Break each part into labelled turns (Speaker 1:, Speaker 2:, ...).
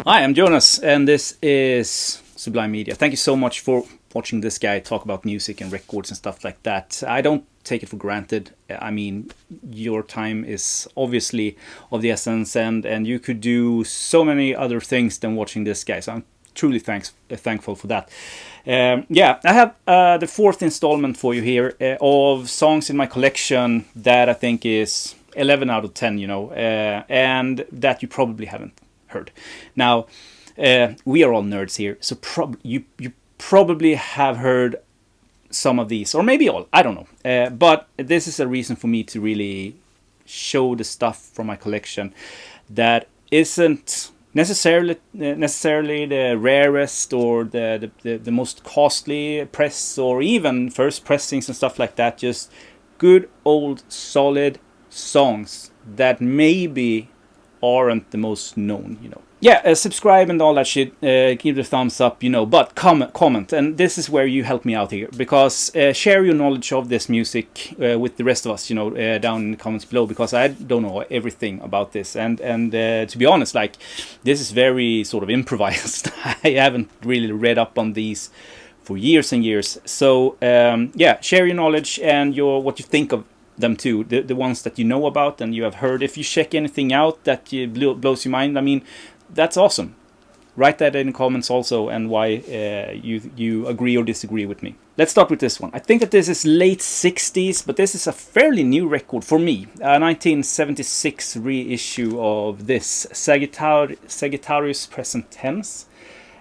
Speaker 1: Hi, I'm Jonas, and this is Sublime Media. Thank you so much for watching this guy talk about music and records and stuff like that. I don't take it for granted. I mean, your time is obviously of the essence, and you could do so many other things than watching this guy. So I'm truly thankful for that. I have the fourth installment for you here of songs in my collection that I think is 11 out of 10, and that you probably haven't heard. Now, we are all nerds here, so you probably have heard some of these, or maybe all, I don't know. But this is a reason for me to really show the stuff from my collection that isn't necessarily the rarest or the most costly press, or even first pressings and stuff like that. Just good old solid songs that maybe aren't the most known, subscribe and all that shit, give the thumbs up, but comment, and this is where you help me out here, because share your knowledge of this music with the rest of us, down in the comments below, because I don't know everything about this, and to be honest, like, this is very sort of improvised. I haven't really read up on these for years and years, so share your knowledge and what you think of them too, the ones that you know about and you have heard. If you check anything out that blows your mind, I mean, that's awesome. Write that in the comments also, and why you agree or disagree with me. Let's start with this one. I think that this is late 60s, but this is a fairly new record for me. A 1976 reissue of this, Sagittarius Present Tense.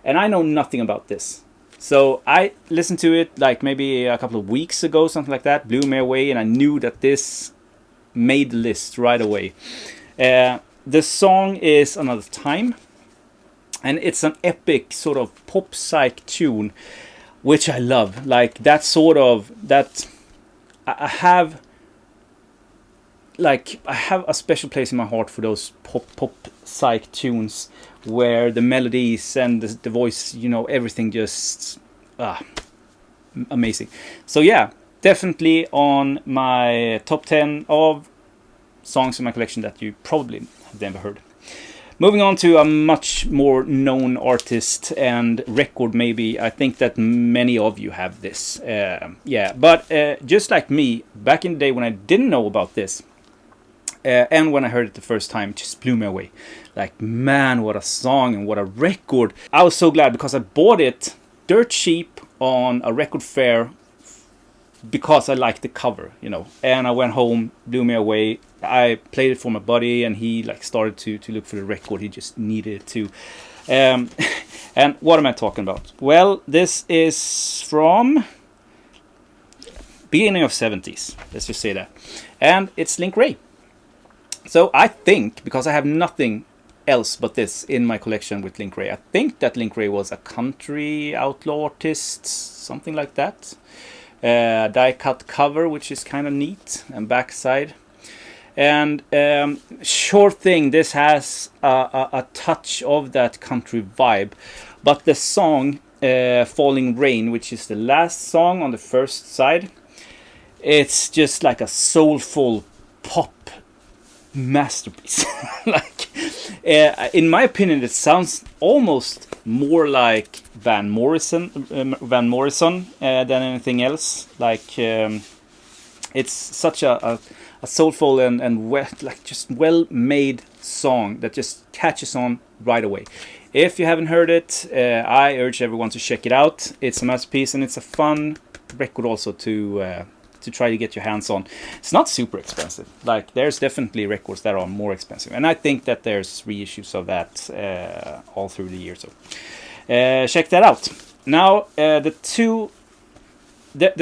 Speaker 1: And I know nothing about this. So I listened to it like maybe a couple of weeks ago, something like that, blew me away, and I knew that this made the list right away. The song is Another Time, and it's an epic sort of pop psych tune, which I love. Like that I have a special place in my heart for those pop psych tunes where the melodies and the voice, everything just amazing. So yeah, definitely on my top 10 of songs in my collection that you probably have never heard. Moving on to a much more known artist and record, maybe. I think that many of you have this. But just like me, back in the day when I didn't know about this, and when I heard it the first time, it just blew me away. Like, man, what a song and what a record. I was so glad because I bought it dirt cheap on a record fair because I liked the cover, And I went home, blew me away. I played it for my buddy, and he started to look for the record. He just needed it too. And what am I talking about? Well, this is from beginning of 70s. Let's just say that. And it's Link Wray. So I think, because I have nothing else but this in my collection with Link Wray, I think that Link Wray was a country outlaw artist, something like that. Die-cut cover, which is kind of neat, and backside. And sure thing, this has a touch of that country vibe. But the song, Falling Rain, which is the last song on the first side, it's just like a soulful pop masterpiece. In my opinion, it sounds almost more like Van Morrison than anything else. It's such a soulful and just well-made song that just catches on right away. If you haven't heard it, I urge everyone to check it out. It's a masterpiece, and it's a fun record also to try to get your hands on. It's not super expensive. There's definitely records that are more expensive, and I think that there's reissues of that all through the year. So check that out. Now the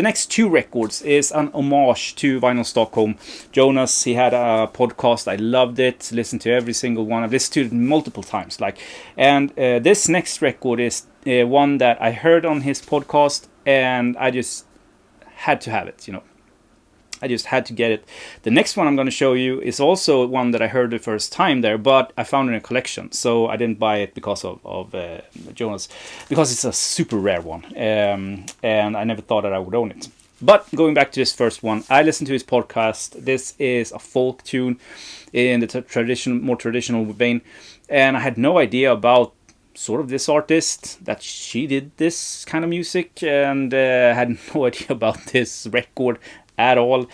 Speaker 1: next two records is an homage to Vinyl Stockholm. Jonas, he had a podcast. I loved it. Listened to every single one. I've listened to it multiple times. And this next record is one that I heard on his podcast, and I just had to have it. I just had to get it. The next one I'm going to show you is also one that I heard the first time there, but I found it in a collection, so I didn't buy it because of Jonas, because it's a super rare one, and I never thought that I would own it. But going back to this first one, I listened to his podcast. This is a folk tune in the more traditional vein, and I had no idea about sort of this artist, that she did this kind of music, and had no idea about this record at all.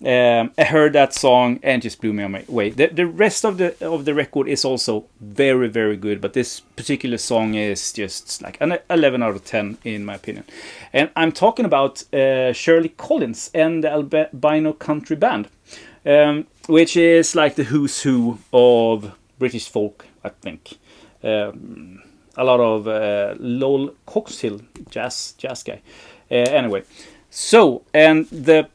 Speaker 1: I heard that song and just blew me away. The rest of the record is also very, very good, but this particular song is just like an 11 out of 10 in my opinion. And I'm talking about Shirley Collins and the Albino Country Band, which is like the who's who of British folk, I think. A lot of Lowell Coxhill jazz guy. Anyway, so, and the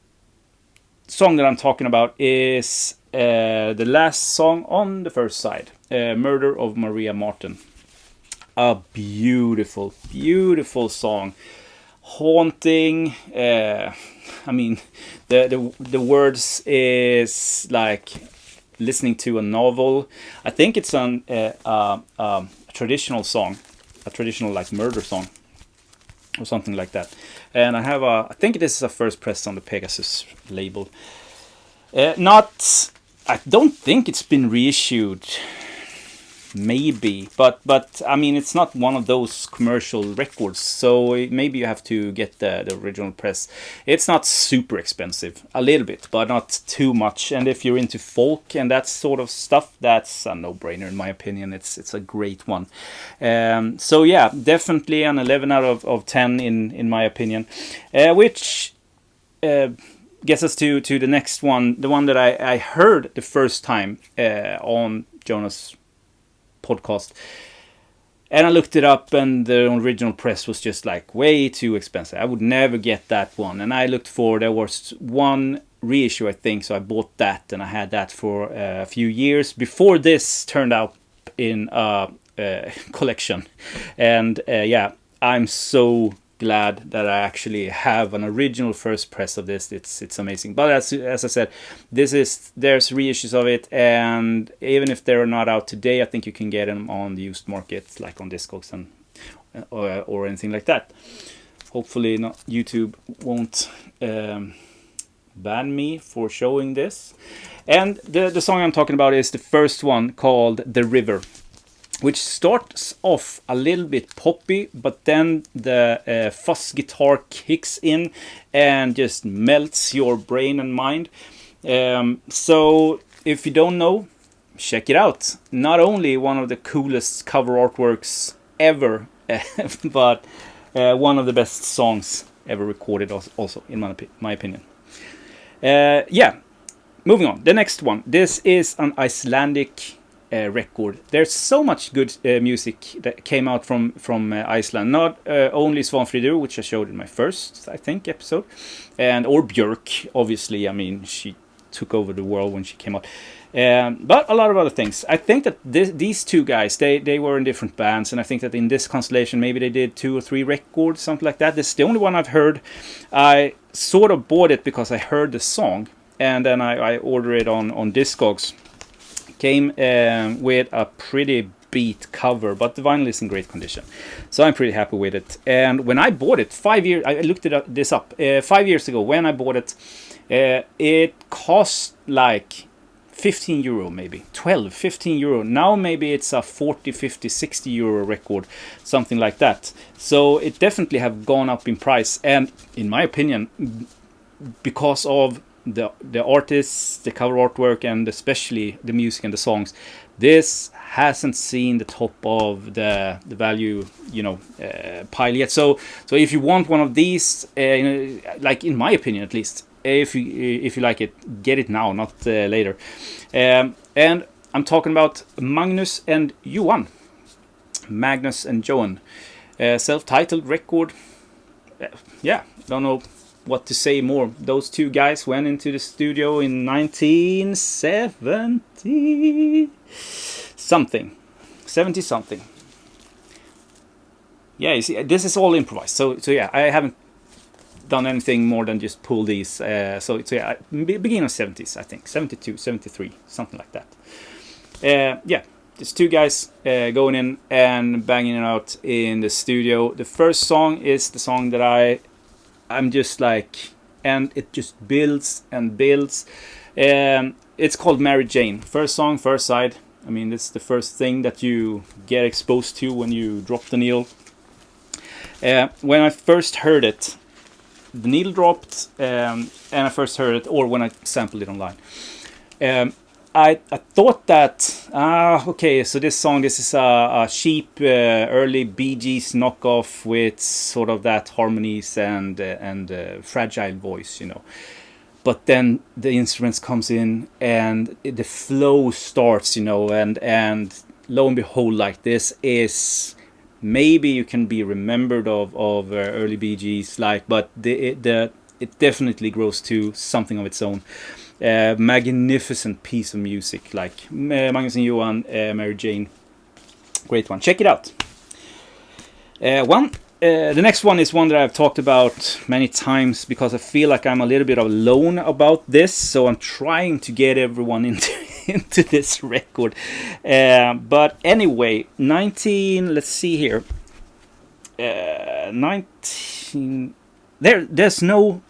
Speaker 1: song that I'm talking about is the last song on the first side, Murder of Maria Martin. A beautiful, beautiful song. Haunting. I mean, the words is like listening to a novel. I think it's a traditional song, a traditional like murder song or something like that. And I think this is a first press on the Pegasus label. I don't think it's been reissued. Maybe, but I mean, it's not one of those commercial records, so maybe you have to get the original press. It's not super expensive, a little bit, but not too much. And if you're into folk and that sort of stuff, that's a no-brainer in my opinion. It's a great one. So yeah, definitely an 11 out of 10 in my opinion, which gets us to the next one, the one that I heard the first time on Jonas' podcast, and I looked it up, and the original press was just like way too expensive. I would never get that one, and I looked for, there was one reissue I think, so I bought that, and I had that for a few years before this turned out in a collection. And yeah, I'm so glad that I actually have an original first press of this. It's amazing. But as I said, there's reissues of it, and even if they're not out today, I think you can get them on the used market, like on Discogs and or anything like that. Hopefully not, YouTube won't ban me for showing this. And the song I'm talking about is the first one, called The River, which starts off a little bit poppy, but then the fuzz guitar kicks in and just melts your brain and mind. So if you don't know, check it out. Not only one of the coolest cover artworks ever, but one of the best songs ever recorded also, in my opinion. Yeah, moving on. The next one. This is an Icelandic record. There's so much good music that came out from Iceland. Not only Svanfríður, which I showed in my first, I think, episode, or Björk, obviously. I mean, she took over the world when she came out. But a lot of other things. I think that these two guys, they were in different bands, and I think that in this constellation, maybe they did 2 or 3 records, something like that. This is the only one I've heard. I sort of bought it because I heard the song, and then I ordered it on Discogs. Came with a pretty beat cover, but the vinyl is in great condition, so I'm pretty happy with it. And when I bought it 5 years, I looked this up 5 years ago. When I bought it, it cost like 15 euro, maybe 12, 15 euro. Now maybe it's a 40, 50, 60 euro record, something like that. So it definitely have gone up in price, and in my opinion, because of the artists, the cover artwork, and especially the music and the songs, this hasn't seen the top of the value, pile yet. So if you want one of these, like in my opinion at least, if you like it, get it now, not later. And I'm talking about Magnus and Johan. Magnus and Johan, self-titled record. Yeah, don't know what to say more. Those two guys went into the studio in 1970 something. Yeah, you see, this is all improvised. So yeah, I haven't done anything more than just pull these. So yeah, beginning of 70s, I think, 72, 73, something like that. Yeah, just two guys going in and banging it out in the studio. The first song is the song that I'm just like, and it just builds and builds. It's called Mary Jane. First song, first side. I mean, it's the first thing that you get exposed to when you drop the needle. When I first heard it, the needle dropped, and I first heard it, or when I sampled it online. I thought that, okay, so this is a cheap early Bee Gees knockoff with sort of that harmonies and fragile voice, you know. But then the instruments comes in and the flow starts, you know, and lo and behold, like, this is maybe you can be remembered of early Bee Gees, like, but it definitely grows to something of its own. Magnificent piece of music, like Magnus and Johan, Mary Jane, great one. Check it out. The next one is one that I've talked about many times because I feel like I'm a little bit alone about this, so I'm trying to get everyone into this record. But anyway, let's see here. 19. There's no.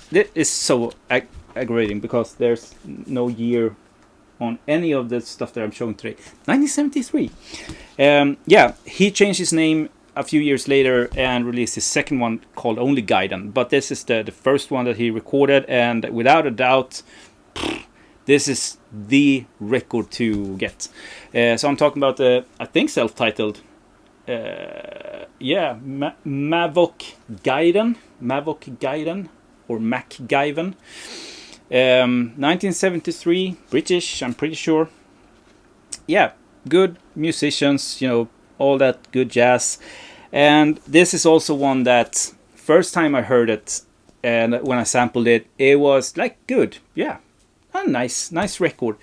Speaker 1: This is so aggravating because there's no year on any of the stuff that I'm showing today. 1973. He changed his name a few years later and released his second one called Only Gaiden. But this is the first one that he recorded, and without a doubt, this is the record to get. So I'm talking about I think self-titled. Mavok Gaiden, or MacGyven. 1973, British, I'm pretty sure. Yeah, good musicians, you know, all that good jazz. And this is also one that first time I heard it, and when I sampled it, it was like good. Yeah, a nice record.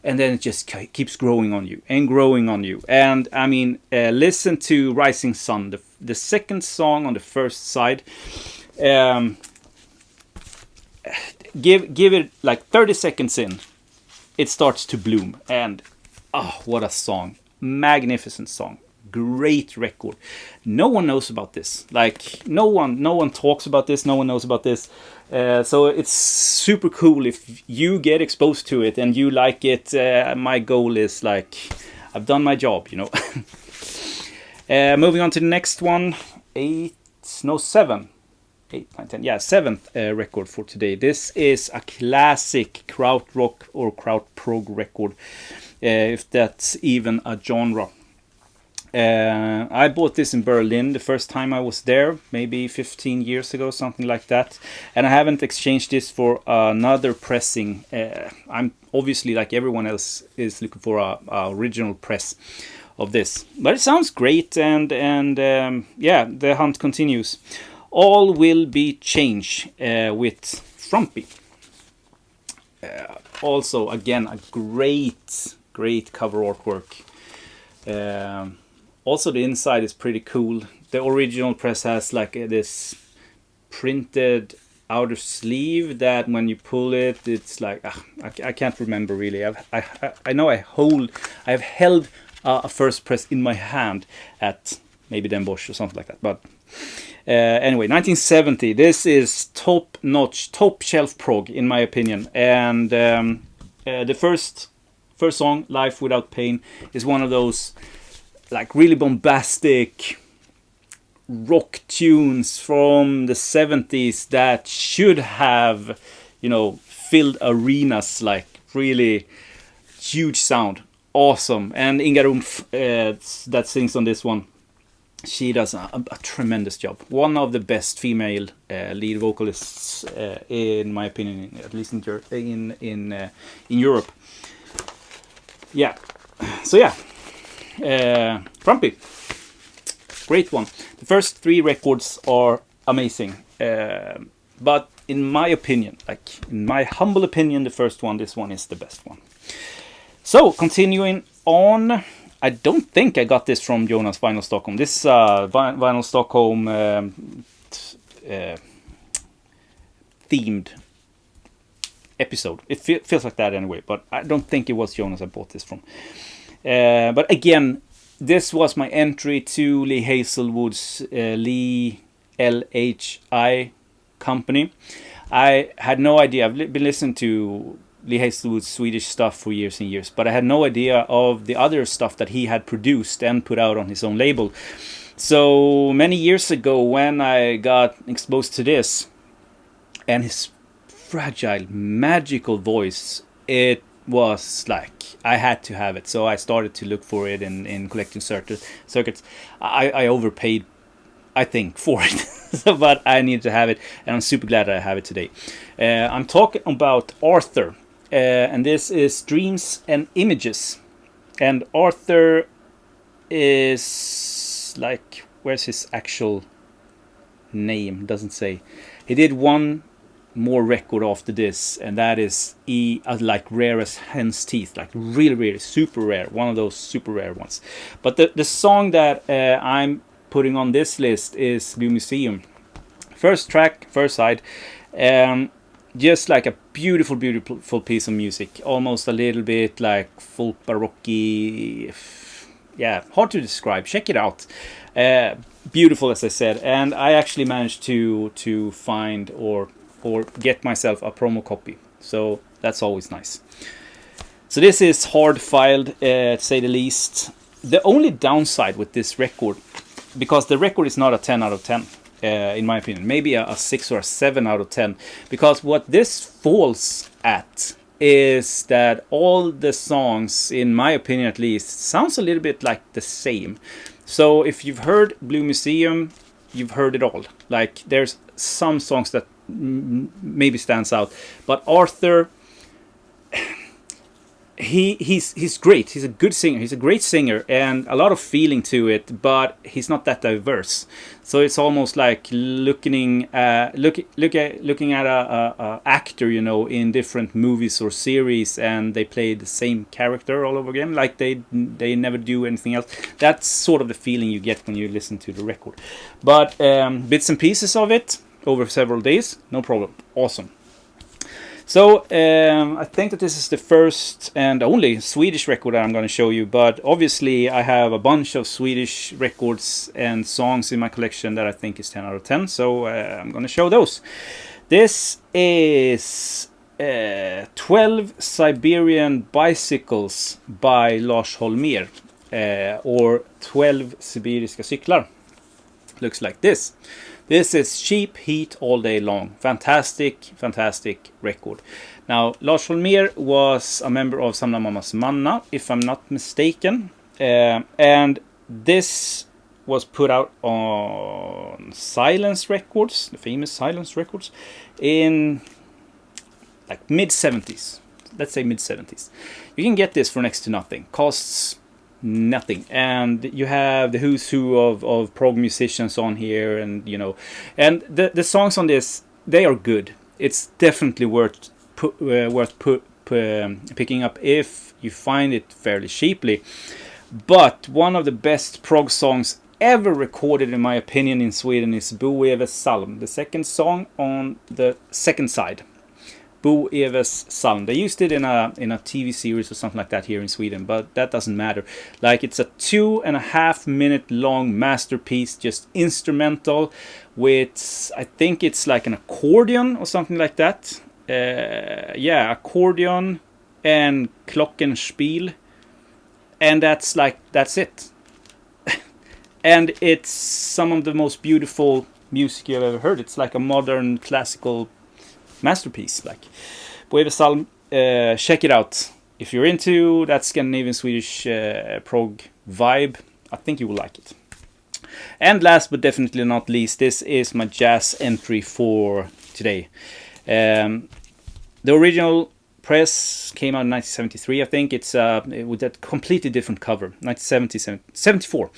Speaker 1: And then it just keeps growing on you and growing on you. And I mean, listen to Rising Sun, the second song on the first side. Give it like 30 seconds in, it starts to bloom, and what a song. Magnificent song, great record. No one knows about this, like no one talks about this, no one knows about this. So it's super cool if you get exposed to it and you like it. My goal is, like, I've done my job, you know. Moving on to the next one. 7th record for today. This is a classic krautrock or krautprog record, if that's even a genre. I bought this in Berlin the first time I was there, maybe 15 years ago, something like that. And I haven't exchanged this for another pressing. I'm obviously, like everyone else, is looking for a original press of this. But it sounds great, and the hunt continues. All Will Be Change with Frumpy. Also, again, a great cover artwork. Also, the inside is pretty cool. The original press has like this printed outer sleeve that when you pull it, it's like I can't remember really. I know I've held a first press in my hand at maybe Den Bosch or something like that. But anyway, 1970. This is top-notch, top-shelf prog in my opinion. And the first song, Life Without Pain, is one of those like really bombastic rock tunes from the 70s that should have, you know, filled arenas, like really huge sound. Awesome. And Inga Rumpf, that sings on this one, she does a tremendous job. One of the best female lead vocalists, in my opinion, at least in Europe. Yeah. So yeah. Frumpy, great one. The first 3 records are amazing, but in my opinion, like in my humble opinion, this one is the best one. So continuing on, I don't think I got this from Jonas Vinyl Stockholm. This is Vinyl Stockholm themed episode. It feels like that anyway, but I don't think it was Jonas I bought this from. But again, this was my entry to Lee Hazelwood's Lee LHI company. I had no idea. I've been listening to Lee Hazelwood's Swedish stuff for years and years, but I had no idea of the other stuff that he had produced and put out on his own label. So many years ago, when I got exposed to this, and his fragile, magical voice, it was like I had to have it. So I started to look for it in collecting circuits. I overpaid, I think, for it. But I needed to have it, and I'm super glad that I have it today. I'm talking about Arthur, and this is Dreams and Images. And Arthur is like, where's his actual name? Doesn't say. He did one more record after this, and that is like rare as hen's teeth, like really super rare, one of those super rare ones. But the song that I'm putting on this list is Blue Museum. First track, first side, just like a beautiful piece of music, almost a little bit like folk baroque. Yeah, hard to describe. Check it out. Beautiful, as I said, and I actually managed to find or get myself a promo copy, so that's always nice. So this is hard filed, to say the least. The only downside with this record, because the record is not a 10 out of 10, in my opinion, maybe a 6 or a 7 out of 10, because what this falls at is that all the songs, in my opinion at least, sounds a little bit like the same. So if you've heard Blue Museum, you've heard it all. Like, there's some songs that maybe stands out, but Arthur, he's great. He's a good singer. He's a great singer, and a lot of feeling to it. But he's not that diverse. So it's almost like looking at a actor, you know, in different movies or series, and they play the same character all over again, like they never do anything else. That's sort of the feeling you get when you listen to the record. But bits and pieces of it over several days, no problem. Awesome. So I think that this is the first and only Swedish record that I'm going to show you, but obviously I have a bunch of Swedish records and songs in my collection that I think is 10 out of 10, so I'm going to show those. This is 12 Siberian Bicycles by Lars Holmér, or 12 Sibiriska cyklar. Looks like this. This is cheap heat all day long. Fantastic record. Now, Lars Holmér was a member of Samla Mammas Manna, if I'm not mistaken. And this was put out on Silence Records, the famous Silence Records, in like mid-70s. Let's say mid-70s. You can get this for next to nothing. Costs nothing, and you have the who's who of prog musicians on here, and you know, and the songs on this, they are good. It's definitely worth picking up if you find it fairly cheaply. But one of the best prog songs ever recorded, in my opinion, in Sweden is Bo Eves Psalm, the second song on the second side. Bo Eves Psalm. They used it in a TV series or something like that here in Sweden, but that doesn't matter. Like, it's a 2.5 minute long masterpiece, just instrumental, with, I think it's like an accordion or something like that. Yeah, accordion and glockenspiel, and that's it. And it's some of the most beautiful music you've ever heard. It's like a modern classical masterpiece. Like Bo Eves Psalm, check it out if you're into that Scandinavian Swedish prog vibe. I think you will like it. And last but definitely not least, this is my jazz entry for today. The original press came out in 1973, I think. It's with a completely different cover, 1974,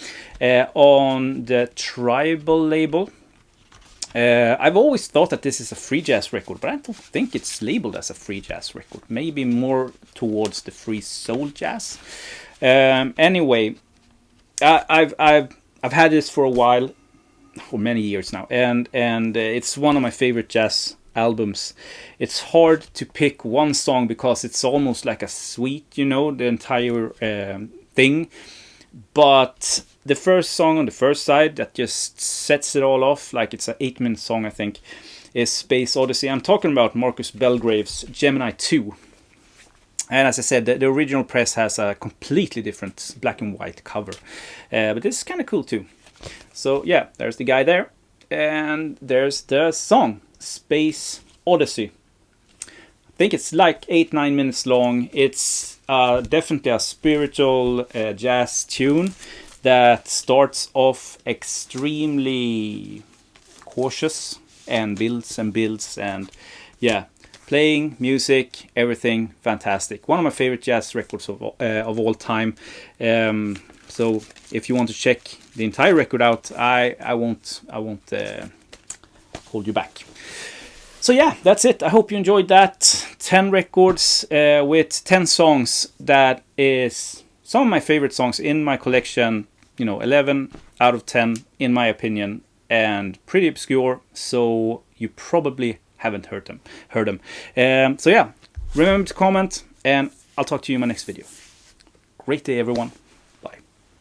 Speaker 1: on the Tribal label. I've always thought that this is a free jazz record, but I don't think it's labeled as a free jazz record. Maybe more towards the free soul jazz. Anyway, I've had this for a while, for many years now, and it's one of my favorite jazz albums. It's hard to pick one song because it's almost like a suite, you know, the entire thing. But the first song on the first side that just sets it all off, like it's an 8-minute song, I think, is Space Odyssey. I'm talking about Marcus Belgrave's Gemini 2. And as I said, the original press has a completely different black and white cover. But this is kind of cool too. So yeah, there's the guy there. And there's the song, Space Odyssey. I think it's like 8-9 minutes long. It's definitely a spiritual jazz tune that starts off extremely cautious and builds and yeah, playing, music, everything fantastic. One of my favorite jazz records of all time. So if you want to check the entire record out, I won't hold you back. So yeah, that's it. I hope you enjoyed that. 10 records with 10 songs. That is some of my favorite songs in my collection. 11 out of 10 in my opinion, and pretty obscure, so you probably haven't heard them. So yeah, remember to comment, and I'll talk to you in my next video. Great day, everyone.